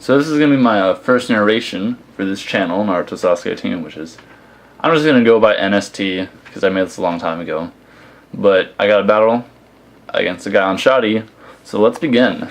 So this is going to be my first narration for this channel, NartuoSasukeTeam, which is, I'm just going to go by NST, because I made this a long time ago. But I got a battle against a guy on Shoddy, so let's begin.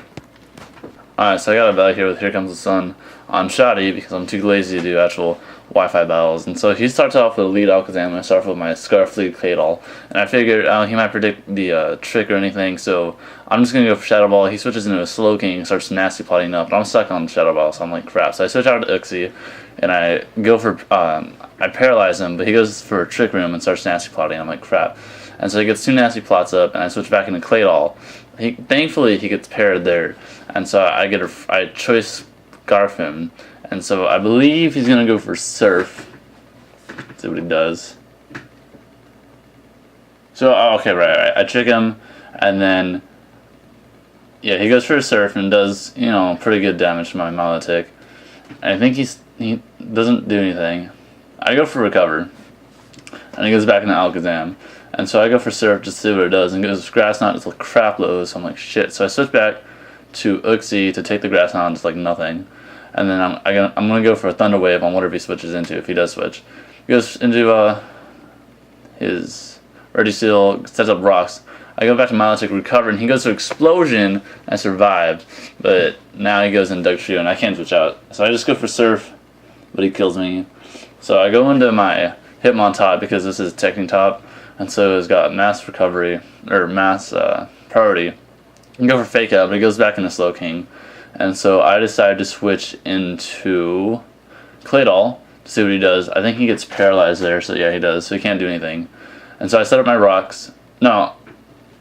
Alright, so I got a battle here with HereComesTheSun on Shoddy, because I'm too lazy to do actual Wi-Fi battles. And so he starts off with a lead Alakazam, and I start off with my Scarf Lead Claydol. And I figured he might predict the trick or anything, so I'm just going to go for Shadow Ball. He switches into a Slowking and starts nasty plotting up, and I'm stuck on Shadow Ball, so I'm like, crap. So I switch out to Uxie, and I go for, I paralyze him, but he goes for a Trick Room and starts nasty plotting. I'm like, crap. And so he gets 2 nasty plots up, and I switch back into Claydol. Thankfully, he gets paired there, and so I choice Scarf him. And so I believe he's going to go for Surf. Let's see what he does. So, okay, right. I trick him, and then, yeah, he goes for a Surf and does, you know, pretty good damage to my Milotic. And I think he doesn't do anything. I go for Recover, and he goes back into Alakazam. And so I go for Surf just to see what it does, and it goes Grass Knot, it's like crap low, so I'm like, shit. So I switch back to Uxie to take the Grass Knot, just like nothing. And then I'm gonna go for a Thunder Wave on whatever he switches into, if he does switch. He goes into his Ready Seal, sets up rocks. I go back to Milotic, recover, and he goes to Explosion. I survived, but now he goes in Dugtrio, and I can't switch out. So I just go for Surf, but he kills me. So I go into my Hitmontop because this is Technic Top, and so it's got Mass Recovery or Mass Priority. You can go for Fake Out, but he goes back into Slowking. And so I decided to switch into Claydol to see what he does. I think he gets paralyzed there, so yeah, he does. So he can't do anything. And so I set up my rocks. No,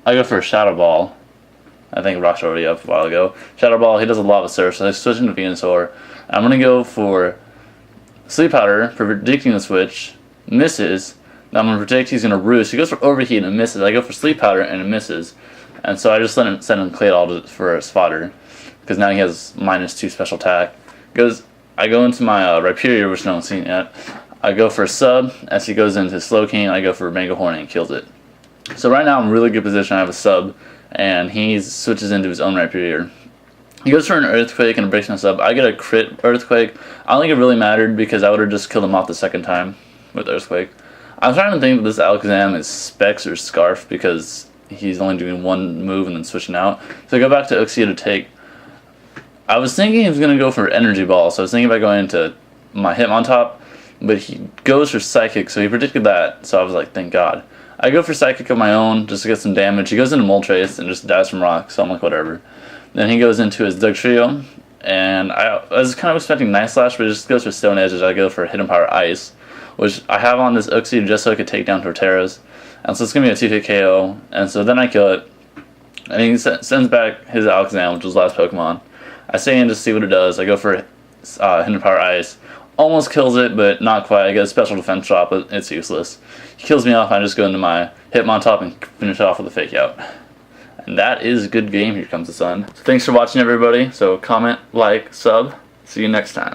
I go for a Shadow Ball. I think rocks were already up a while ago. Shadow Ball, he does a Lava Surf, so I switch into Venusaur. I'm going to go for Sleep Powder, predicting the switch. Misses. Now I'm going to predict he's going to Roost. He goes for Overheat and it misses. I go for Sleep Powder and it misses. And so I just send him Claydol for a Fodder, because now he has -2 special attack. I go into my Rhyperior, which no one's seen yet. I go for a Sub. As he goes into Slowking, I go for Mega Horn and kills it. So right now I'm in a really good position. I have a Sub, and he switches into his own Rhyperior. He goes for an Earthquake and breaks my Sub. I get a crit Earthquake. I don't think it really mattered because I would have just killed him off the second time with Earthquake. I'm trying to think if this Alakazam is Specs or Scarf because he's only doing one move and then switching out. So I go back to Uxie to take. I was thinking he was going to go for Energy Ball, so I was thinking about going into my Hitmontop, but he goes for Psychic, so he predicted that, so I was like, thank God. I go for Psychic of my own, just to get some damage. He goes into Moltres and just dies from Rock, so I'm like, whatever. Then he goes into his Dugtrio, and I was kind of expecting Night Slash, but it just goes for Stone Edge, I go for Hidden Power Ice, which I have on this Uxie just so I could take down Torterras. And so it's going to be a 2-hit KO, and so then I kill it, and he sends back his Alakazam, which was the last Pokemon. I stay in to see what it does. I go for Hidden Power Ice. Almost kills it, but not quite. I get a special defense drop, but it's useless. He kills me off, and I just go into my Hitmontop and finish it off with a Fake Out. And that is a good game, HereComesTheSun. So thanks for watching, everybody. So comment, like, sub. See you next time.